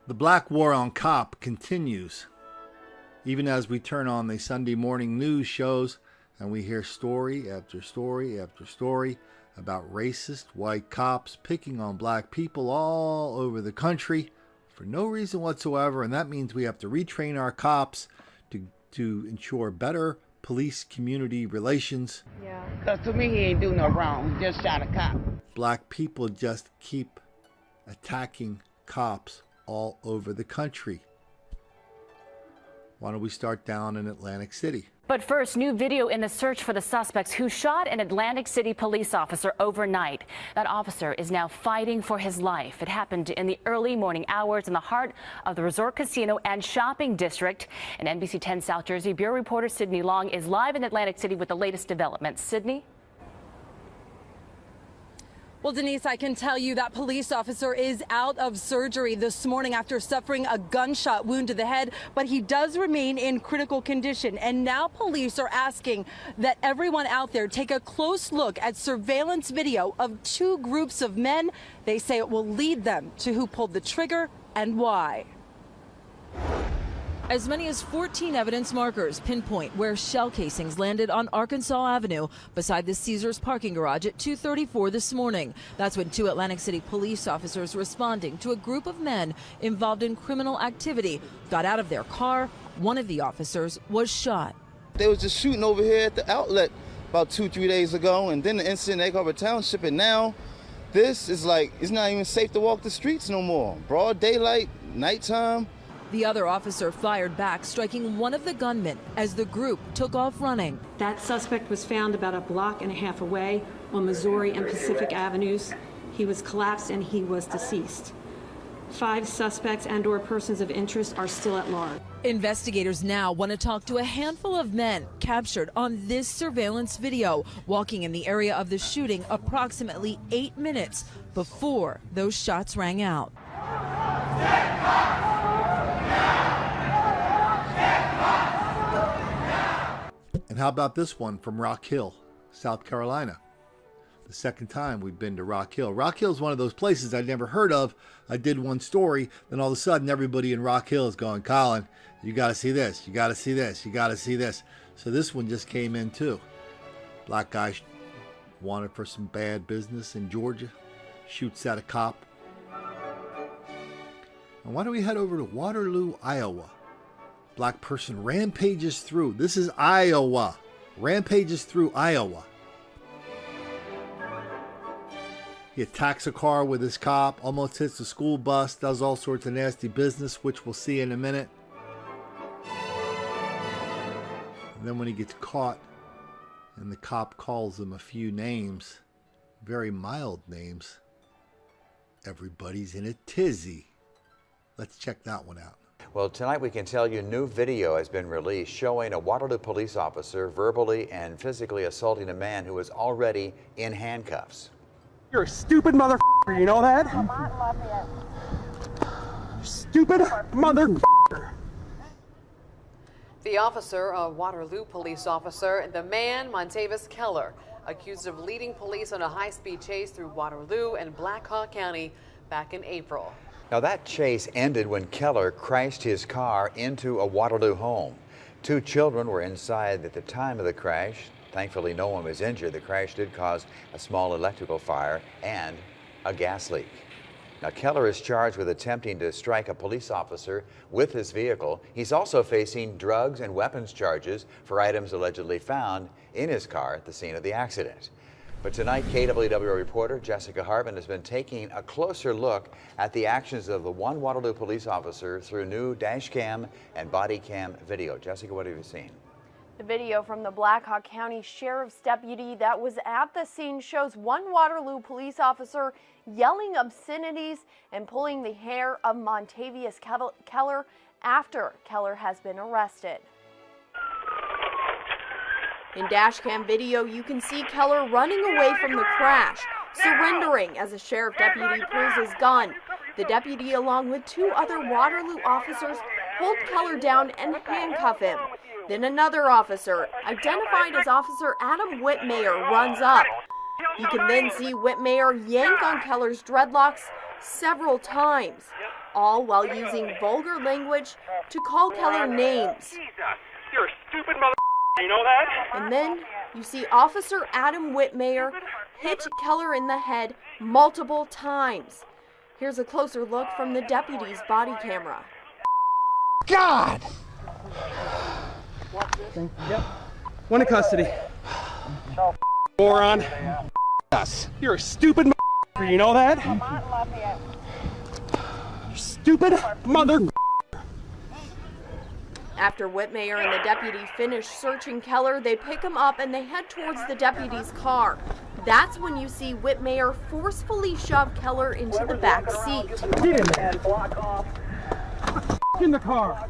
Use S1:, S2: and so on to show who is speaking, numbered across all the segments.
S1: The black war on cop continues, even as we turn on the Sunday morning news shows and we hear story after story after story about racist white cops picking on black people all over the country for no reason whatsoever. And that means we have to retrain our cops to ensure better police community relations.
S2: Yeah. Because to me, he ain't do no wrong. He just shot a cop.
S1: Black people just keep attacking cops all over the country. Why don't we start down in Atlantic City?
S3: But first, new video in the search for the suspects who shot an Atlantic City police officer overnight. That officer is now fighting for his life. It happened in the early morning hours in the heart of the resort casino and shopping district. And NBC 10 South Jersey Bureau reporter Sydney Long is live in Atlantic City with the latest developments. Sydney?
S4: Well, Denise, I can tell you that police officer is out of surgery this morning after suffering a gunshot wound to the head, but he does remain in critical condition. And now police are asking that everyone out there take a close look at surveillance video of two groups of men. They say it will lead them to who pulled the trigger and why. As many as 14 evidence markers pinpoint where shell casings landed on Arkansas Avenue beside the Caesars parking garage at 2:34 this morning. That's when two Atlantic City police officers responding to a group of men involved in criminal activity got out of their car. One of the officers was shot.
S5: They was just shooting over here at the outlet about 2-3 days ago, and then the incident in Egg Harbor Township, and now this is like, it's not even safe to walk the streets no more. Broad daylight, nighttime.
S4: The other officer fired back, striking one of the gunmen as the group took off running.
S6: That suspect was found about a block and a half away on Missouri and Pacific Avenues. He was collapsed and he was deceased. 5 suspects and/or persons of interest are still at large.
S4: Investigators now want to talk to a handful of men captured on this surveillance video, walking in the area of the shooting approximately 8 minutes before those shots rang out.
S1: And how about this one from Rock Hill, South Carolina? The second time we've been to Rock Hill. Rock Hill is one of those places I'd never heard of. I did one story, then all of a sudden everybody in Rock Hill is going, Colin, you got to see this, you got to see this, you got to see this. So this one just came in too. Black guy wanted for some bad business in Georgia, shoots at a cop. And why don't we head over to Waterloo, Iowa? Black person rampages through. This is Iowa. Rampages through Iowa. He attacks a car with his cop, almost hits the school bus, does all sorts of nasty business, which we'll see in a minute. And then when he gets caught and the cop calls him a few names, very mild names, everybody's in a tizzy. Let's check that one out.
S7: Well, tonight we can tell you new video has been released showing a Waterloo police officer verbally and physically assaulting a man who was already in handcuffs.
S8: You're a stupid motherfucker, you know that? Stupid motherfucker.
S9: The officer, a Waterloo police officer, the man, Montavis Keller, accused of leading police on a high-speed chase through Waterloo and Black Hawk County back in April.
S7: Now that chase ended when Keller crashed his car into a Waterloo home. 2 children were inside at the time of the crash. Thankfully, no one was injured. The crash did cause a small electrical fire and a gas leak. Now, Keller is charged with attempting to strike a police officer with his vehicle. He's also facing drugs and weapons charges for items allegedly found in his car at the scene of the accident. But tonight, KWW reporter Jessica Hartman has been taking a closer look at the actions of the one Waterloo police officer through new dash cam and body cam video. Jessica, what have you seen?
S10: The video from the Black Hawk County Sheriff's deputy that was at the scene shows one Waterloo police officer yelling obscenities and pulling the hair of Montavious Keller after Keller has been arrested. In dashcam video, you can see Keller running away from the crash, surrendering as a sheriff deputy pulls his gun. The deputy, along with 2 other Waterloo officers, hold Keller down and handcuff him. Then another officer, identified as Officer Adam Whitmayer, runs up. You can then see Whitmayer yank on Keller's dreadlocks several times. all while using vulgar language to call Keller names.
S8: Jesus, you're a stupid mother. You know that?
S10: And then you see Officer Adam Whitmire hit Keller in the head multiple times. Here's a closer look from the deputy's body camera.
S8: God! Yep. One in custody. Moron. Yes. You're a stupid mother. You know that? You're stupid mother.
S10: After Whitmire and the deputy finish searching Keller, they pick him up and they head towards the deputy's car. That's when you see Whitmire forcefully shove Keller into the back seat.
S8: Get in there. In the car.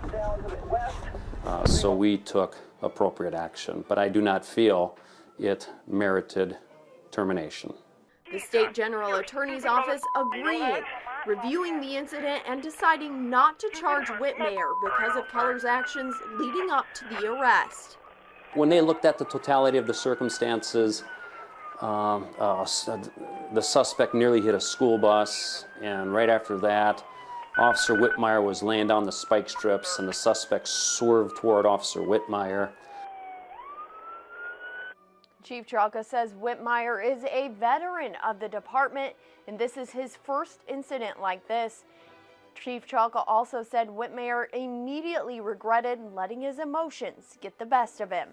S11: So we took appropriate action, but I do not feel it merited termination.
S10: The state general attorney's office agreeing, reviewing the incident and deciding not to charge Whitmire because of Keller's actions leading up to the arrest.
S11: When they looked at the totality of the circumstances, the suspect nearly hit a school bus, and right after that, Officer Whitmire was laying down the spike strips, and the suspect swerved toward Officer Whitmire.
S10: Chief Chalka says Whitmire is a veteran of the department, and this is his first incident like this. Chief Chalka also said Whitmire immediately regretted letting his emotions get the best of him.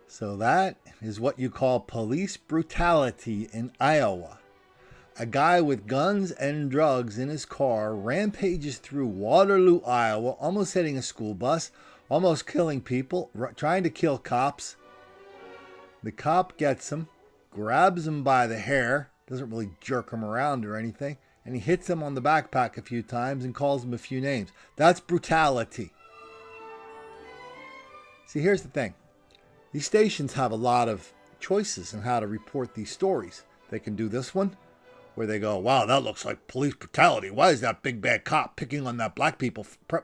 S1: So that is what you call police brutality in Iowa. A guy with guns and drugs in his car rampages through Waterloo, Iowa, almost hitting a school bus, almost killing people, trying to kill cops. The cop gets him, grabs him by the hair, doesn't really jerk him around or anything, and he hits him on the backpack a few times and calls him a few names. That's brutality. See, here's the thing. These stations have a lot of choices on how to report these stories. They can do this one, where they go, wow, that looks like police brutality. Why is that big bad cop picking on that black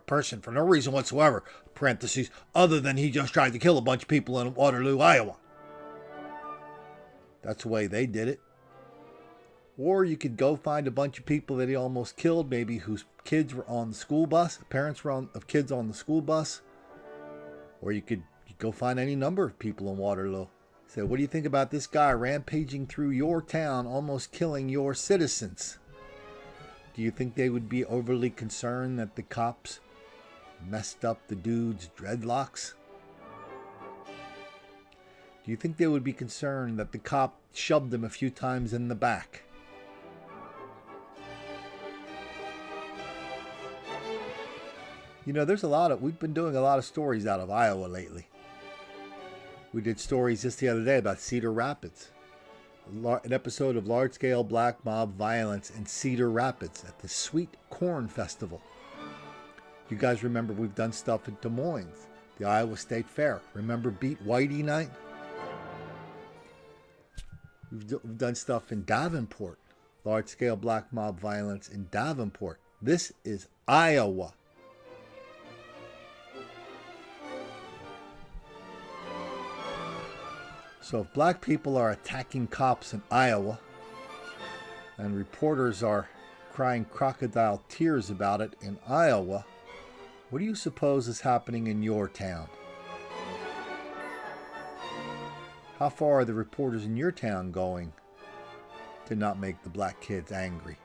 S1: person for no reason whatsoever, parentheses, other than he just tried to kill a bunch of people in Waterloo, Iowa. That's the way they did it. Or you could go find a bunch of people that he almost killed, maybe whose kids were on the school bus, parents were of kids on the school bus. Or you could go find any number of people in Waterloo. Say, what do you think about this guy rampaging through your town, almost killing your citizens? Do you think they would be overly concerned that the cops messed up the dude's dreadlocks? Do you think they would be concerned that the cop shoved him a few times in the back? You know, we've been doing a lot of stories out of Iowa lately. We did stories just the other day about Cedar Rapids. An episode of large-scale black mob violence in Cedar Rapids at the Sweet Corn Festival. You guys remember we've done stuff in Des Moines, the Iowa State Fair. Remember Beat Whitey Night? We've done stuff in Davenport, large-scale black mob violence in Davenport. This is Iowa. So if black people are attacking cops in Iowa, and reporters are crying crocodile tears about it in Iowa, what do you suppose is happening in your town? How far are the reporters in your town going to not make the black kids angry?